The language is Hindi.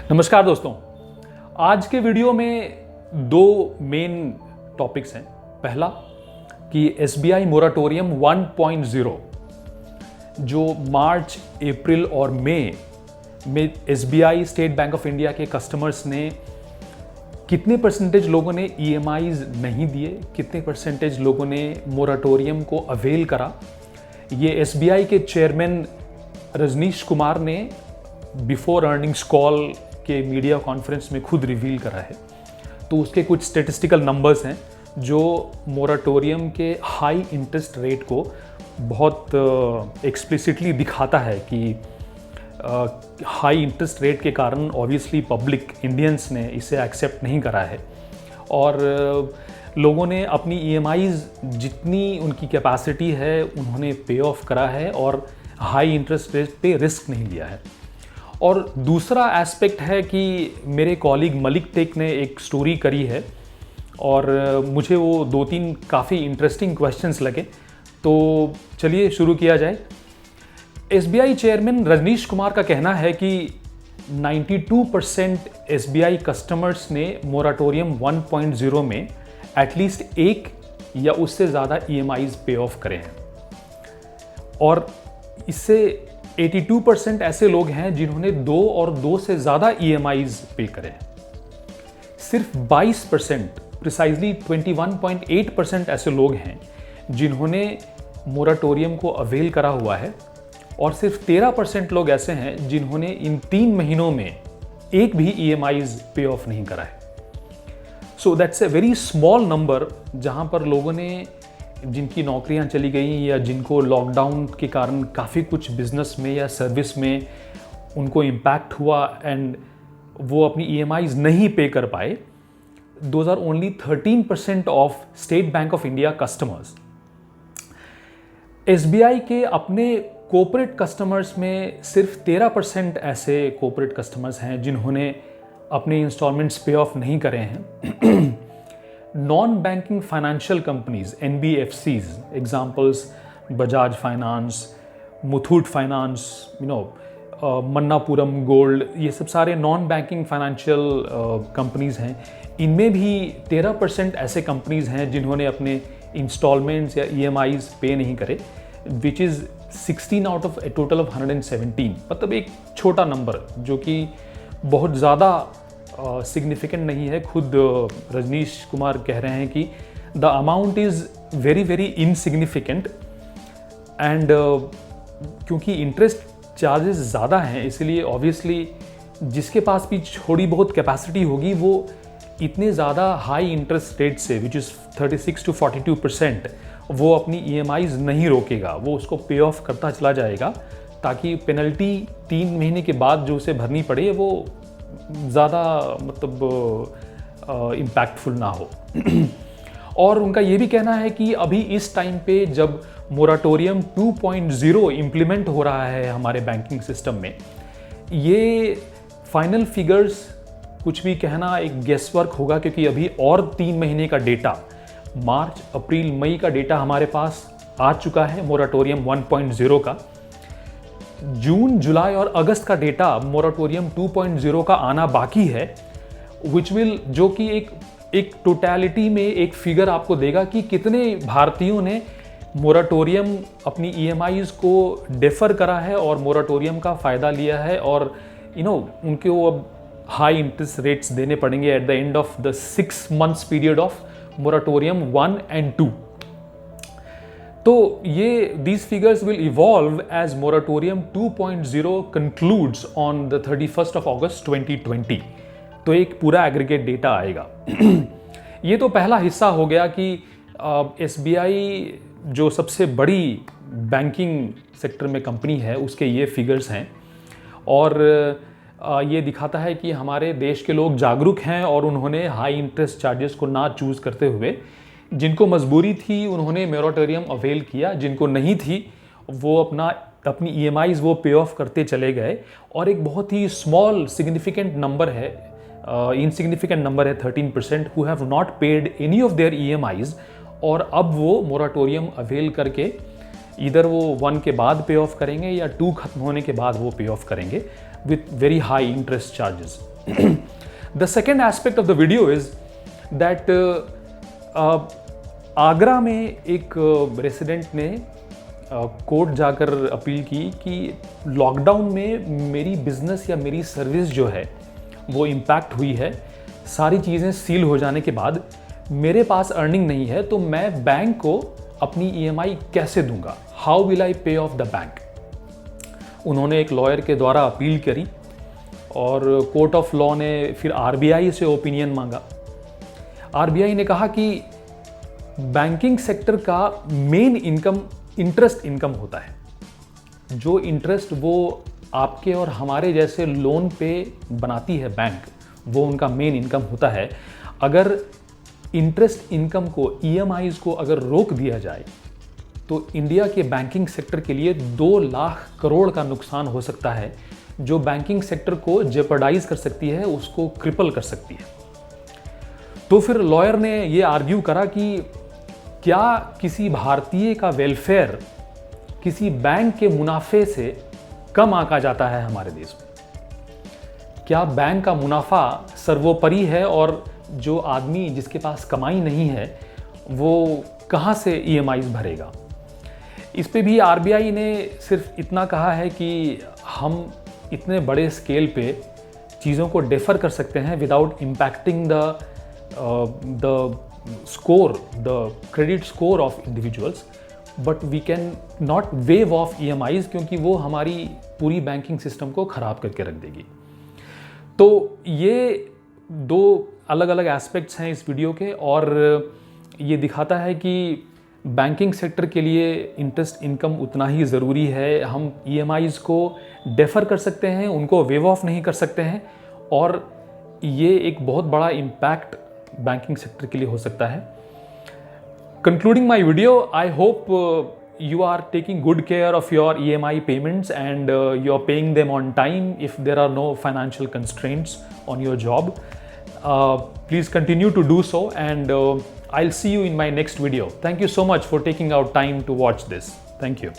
नमस्कार दोस्तों, आज के वीडियो में दो मेन टॉपिक्स हैं। पहला कि एसबीआई मोराटोरियम 1.0 जो मार्च, अप्रैल और मई में SBI state Bank of India के कस्टमर्स ने कितने परसेंटेज लोगों ने ईएमआईज नहीं दिए, कितने परसेंटेज लोगों ने मोराटोरियम को अवेल करा, ये एसबीआई के चेयरमैन रजनीश कुमार ने बिफोर अर्निंग्स कॉल के मीडिया कॉन्फ्रेंस में खुद रिवील करा है। तो उसके कुछ स्टेटिस्टिकल नंबर्स हैं जो मोराटोरियम के हाई इंटरेस्ट रेट को बहुत एक्सप्लिसिटली दिखाता है कि हाई इंटरेस्ट रेट के कारण ऑब्वियसली पब्लिक इंडियंस ने इसे एक्सेप्ट नहीं करा है और लोगों ने अपनी ईएमआईज जितनी उनकी कैपेसिटी है उन्होंने पे ऑफ करा है और हाई इंटरेस्ट रेट पे रिस्क नहीं लिया है। और दूसरा एस्पेक्ट है कि मेरे कॉलीग मलिक टेक ने एक स्टोरी करी है और मुझे वो दो तीन काफ़ी इंटरेस्टिंग क्वेश्चंस लगे, तो चलिए शुरू किया जाए। एसबीआई चेयरमैन रजनीश कुमार का कहना है कि 92% एसबीआई कस्टमर्स ने मोराटोरियम 1.0 में एटलीस्ट एक या उससे ज़्यादा ईएमआईज पे ऑफ करे हैं और इससे 82% ऐसे लोग हैं जिन्होंने दो और दो से ज़्यादा ईएमआईज पे करे हैं। सिर्फ 22%, प्रिसाइजली 21.8% ऐसे लोग हैं जिन्होंने मोराटोरियम को अवेल करा हुआ है और सिर्फ 13% लोग ऐसे हैं जिन्होंने इन 3 महीनों में एक भी ईएमआईज पे ऑफ नहीं करा है। So that's a very small number जहां पर लोगों ने जिनकी नौकरियां चली गई या जिनको लॉकडाउन के कारण काफ़ी कुछ बिजनेस में या सर्विस में उनको इम्पैक्ट हुआ एंड वो अपनी ईएमआईज नहीं पे कर पाए, those are only 13% of State Bank of India customers. SBI के अपने कॉर्पोरेट कस्टमर्स में सिर्फ 13% ऐसे कॉर्पोरेट कस्टमर्स हैं जिन्होंने अपने इंस्टॉलमेंट्स पे ऑफ नहीं करे हैं। Non banking financial companies NBFCs, examples Bajaj finance, Muthoot finance, Manappuram gold, ये सब सारे नॉन बैंकिंग फाइनेंशियल कंपनीज हैं। इनमें भी 13% ऐसे कंपनीज हैं जिन्होंने अपने इंस्टॉलमेंट्स या ईएमआईज पे नहीं करे, which is 16 out of A total of 117। मतलब एक छोटा नंबर जो कि बहुत ज़्यादा सिग्निफिकेंट नहीं है। खुद रजनीश कुमार कह रहे हैं कि the amount is very very insignificant and क्योंकि इंटरेस्ट चार्जेस ज़्यादा हैं इसलिए ऑब्वियसली जिसके पास भी थोड़ी बहुत कैपेसिटी होगी वो इतने ज़्यादा हाई इंटरेस्ट रेट से विच इज़ 36 to 42% वो अपनी ईएमआईज नहीं रोकेगा, वो उसको पे ऑफ करता चला जाएगा ताकि पेनल्टी 3 महीने के बाद जो उसे भरनी पड़े वो ज़्यादा मतलब इम्पैक्टफुल ना हो। और उनका ये भी कहना है कि अभी इस टाइम पे जब मोराटोरियम 2.0 इम्प्लीमेंट हो रहा है हमारे बैंकिंग सिस्टम में, ये फाइनल फिगर्स कुछ भी कहना एक गेसवर्क होगा क्योंकि अभी और 3 महीने का डेटा, मार्च, अप्रैल, मई का डेटा हमारे पास आ चुका है मोराटोरियम 1.0 का। जून, जुलाई और अगस्त का डेटा मोराटोरियम 2.0 का आना बाकी है, विच विल, जो कि एक टोटलिटी में एक फिगर आपको देगा कि कितने भारतीयों ने मोराटोरियम अपनी ईएमआईज को डेफर करा है और मोराटोरियम का फ़ायदा लिया है और उनको अब हाई इंटरेस्ट रेट्स देने पड़ेंगे at the end of the 6 months period of moratorium 1 and 2। तो ये these figures will evolve as moratorium 2.0 concludes on the 31st of August 2020। तो एक पूरा एग्रीगेट डेटा आएगा। ये तो पहला हिस्सा हो गया कि एसबीआई जो सबसे बड़ी बैंकिंग सेक्टर में कंपनी है उसके ये फिगर्स हैं और ये दिखाता है कि हमारे देश के लोग जागरूक हैं और उन्होंने हाई इंटरेस्ट चार्जेस को ना चूज़ करते हुए जिनको मजबूरी थी उन्होंने मोराटोरियम अवेल किया, जिनको नहीं थी वो अपनी ईएमआईज वो पे ऑफ करते चले गए। और एक बहुत ही स्मॉल सिग्निफिकेंट नंबर है, इनसिग्निफिकेंट नंबर है 13% who have not paid any of their EMIs और अब वो मोराटोरियम अवेल करके इधर वो 1 के बाद पे ऑफ करेंगे या 2 खत्म होने के बाद वो पे ऑफ करेंगे। with very high interest charges. The second aspect of the video is that Agra में एक रेसिडेंट ने कोर्ट जाकर अपील की कि लॉकडाउन में मेरी बिजनेस या मेरी सर्विस जो है वो इम्पैक्ट हुई है, सारी चीज़ें सील हो जाने के बाद मेरे पास अर्निंग नहीं है, तो मैं बैंक को अपनी EMI कैसे दूंगा, हाउ विल आई पे ऑफ द बैंक। उन्होंने एक लॉयर के द्वारा अपील करी और कोर्ट ऑफ लॉ ने फिर RBI से ओपिनियन मांगा। RBI ने कहा कि बैंकिंग सेक्टर का मेन इनकम इंटरेस्ट इनकम होता है। जो इंटरेस्ट वो आपके और हमारे जैसे लोन पे बनाती है बैंक, वो उनका मेन इनकम होता है। अगर इंटरेस्ट इनकम को, EMIs को अगर रोक दिया जाए तो इंडिया के बैंकिंग सेक्टर के लिए 2 लाख करोड़ का नुकसान हो सकता है, जो बैंकिंग सेक्टर को जेपर्डाइज कर सकती है, उसको क्रिपल कर सकती है। तो फिर लॉयर ने ये आर्ग्यू करा कि क्या किसी भारतीय का वेलफेयर किसी बैंक के मुनाफे से कम आंका जाता है हमारे देश में? क्या बैंक का मुनाफा सर्वोपरि है और जो आदमी जिसके पास कमाई नहीं है वो कहाँ से EMIs भरेगा? इस पे भी RBI ने सिर्फ इतना कहा है कि हम इतने बड़े स्केल पे चीज़ों को डेफर कर सकते हैं without impacting the score, the credit score of individuals, but we can not waive off EMIs, क्योंकि वो हमारी पूरी बैंकिंग सिस्टम को ख़राब करके रख देगी। तो ये 2 अलग अलग एस्पेक्ट्स हैं इस वीडियो के, और ये दिखाता है कि बैंकिंग सेक्टर के लिए इंटरेस्ट इनकम उतना ही ज़रूरी है। हम EMIs को डेफर कर सकते हैं, उनको वेव ऑफ नहीं कर सकते हैं, और ये एक बहुत बड़ा इम्पैक्ट बैंकिंग सेक्टर के लिए हो सकता है। Concluding my video, I hope you are taking good care of your EMI payments and you are paying them on time if there are no financial constraints on your job. Please continue to do so, and I'll see you in my next video. Thank you so much for taking out time to watch this. Thank you.